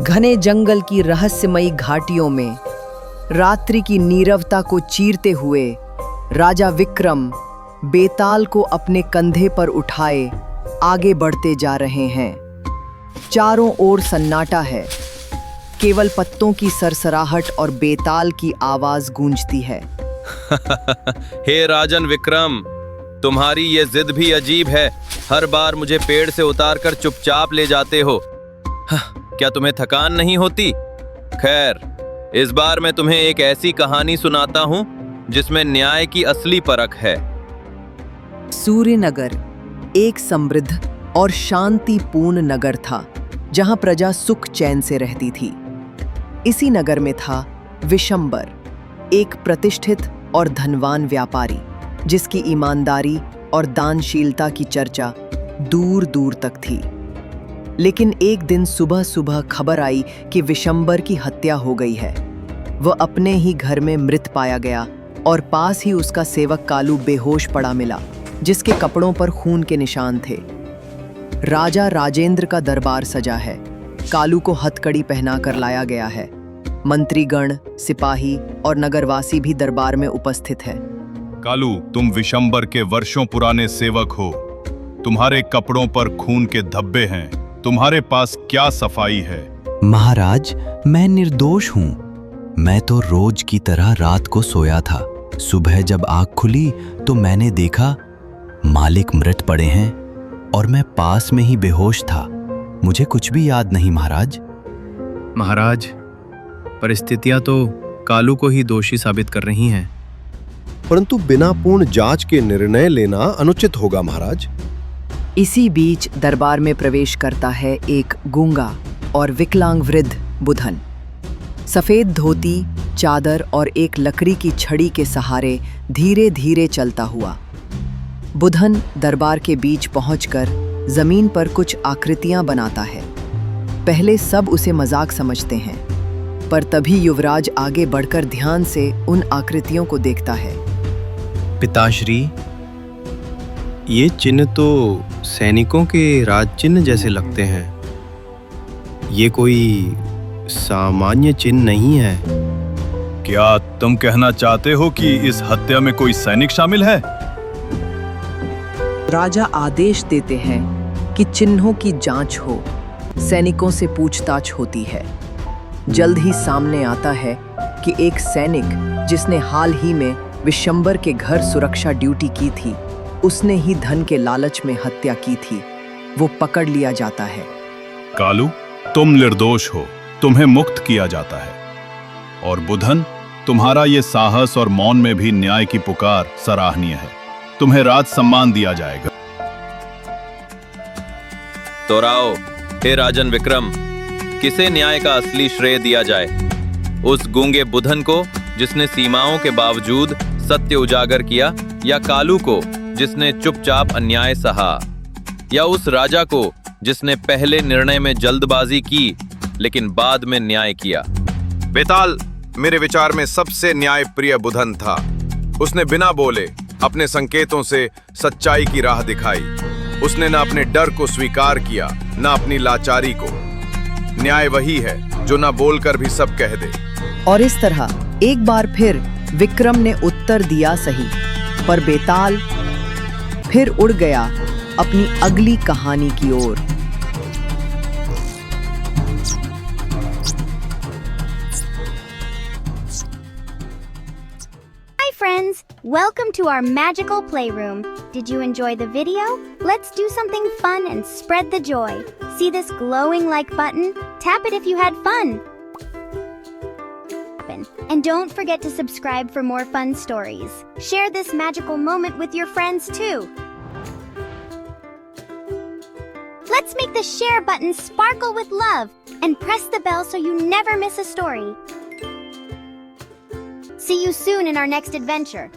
घने जंगल की रहस्यमयी घाटियों में रात्रि की नीरवता को चीरते हुए राजा विक्रम बेताल को अपने कंधे पर उठाए आगे बढ़ते जा रहे हैं। चारों ओर सन्नाटा है, केवल पत्तों की सरसराहट और बेताल की आवाज गूंजती है। हे राजन विक्रम, तुम्हारी ये जिद भी अजीब है। हर बार मुझे पेड़ से उतारकर चुपचाप ले जाते हो। क्या तुम्हें थकान नहीं होती? खैर, इस बार मैं तुम्हें एक ऐसी कहानी सुनाता हूं जिसमें न्याय की असली परख है। सूर्यनगर एक समृद्ध और शांतिपूर्ण नगर था, जहां प्रजा सुख चैन से रहती थी। इसी नगर में था विशंबर, एक प्रतिष्ठित और धनवान व्यापारी जिसकी ईमानदारी और दानशीलता की चर्चा दूर दूर तक थी। लेकिन एक दिन सुबह सुबह खबर आई कि विशंबर की हत्या हो गई है। वह अपने ही घर में मृत पाया गया और पास ही उसका सेवक कालू बेहोश पड़ा मिला, जिसके कपड़ों पर खून के निशान थे। राजा राजेंद्र का दरबार सजा है। कालू को हथकड़ी पहनाकर लाया गया है। मंत्रीगण, सिपाही और नगरवासी भी दरबार में उपस्थित है। कालू, तुम विशंबर के वर्षों पुराने सेवक हो। तुम्हारे कपड़ों पर खून के धब्बे हैं। तुम्हारे पास क्या सफाई है? महाराज, मैं निर्दोष हूँ। मैं तो रोज की तरह रात को सोया था। सुबह जब आँख खुली तो मैंने देखा मालिक मृत पड़े हैं और मैं पास में ही बेहोश था। मुझे कुछ भी याद नहीं महाराज। महाराज, परिस्थितियां तो कालू को ही दोषी साबित कर रही हैं। परंतु बिना पूर्ण जांच के निर्णय लेना अनुचित होगा महाराज। इसी बीच दरबार में प्रवेश करता है एक गूंगा और विकलांग वृद्ध बुधन। सफेद धोती, चादर और एक लकड़ी की छड़ी के सहारे धीरे धीरे चलता हुआ बुधन दरबार के बीच पहुंचकर जमीन पर कुछ आकृतियां बनाता है। पहले सब उसे मजाक समझते हैं, पर तभी युवराज आगे बढ़कर ध्यान से उन आकृतियों को देखता है। पिताश्री, ये चिन्ह तो सैनिकों के राज चिन्ह जैसे लगते हैं। ये कोई सामान्य चिन्ह नहीं है। क्या तुम कहना चाहते हो कि इस हत्या में कोई सैनिक शामिल है? राजा आदेश देते हैं कि चिन्हों की जांच हो। सैनिकों से पूछताछ होती है। जल्द ही सामने आता है कि एक सैनिक जिसने हाल ही में विशंबर के घर सुरक्षा ड्यूटी की थी, उसने ही धन के लालच में हत्या की थी। वो पकड़ लिया जाता है। कालू, तुम निर्दोष हो। तुम्हें मुक्त किया जाता है। और बुधन, तुम्हारा ये साहस और मौन में भी न्याय की पुकार सराहनीय है। तुम्हें राज सम्मान दिया जाएगा। तो राव, हे राजन विक्रम, किसे न्याय का असली श्रेय दिया जाए? उस गूंगे बुधन को जिसने सीमाओं के बावजूद सत्य उजागर किया, या कालू को जिसने चुपचाप अन्याय सहा, या उस राजा को जिसने पहले निर्णय में जल्दबाजी की लेकिन बाद में न्याय किया? बेताल मेरे विचार में सबसे न्यायप्रिय बुधन था। उसने बिना बोले अपने संकेतों से सच्चाई की राह दिखाई। उसने न अपने डर को स्वीकार किया, न अपनी लाचारी को। न्याय वही है जो न बोलकर भी सब कह दे। और इस तरह एक बार फिर विक्रम ने उत्तर दिया सही, पर बेताल फिर उड़ गया अपनी अगली कहानी की ओर। Hi friends, welcome to our magical playroom. Did you enjoy the video? Let's do something fun and spread the joy. See this glowing like button? Tap it if you had fun. And don't forget to subscribe for more fun stories. Share this magical moment with your friends too. Let's make the share button sparkle with love and press the bell so you never miss a story. See you soon in our next adventure.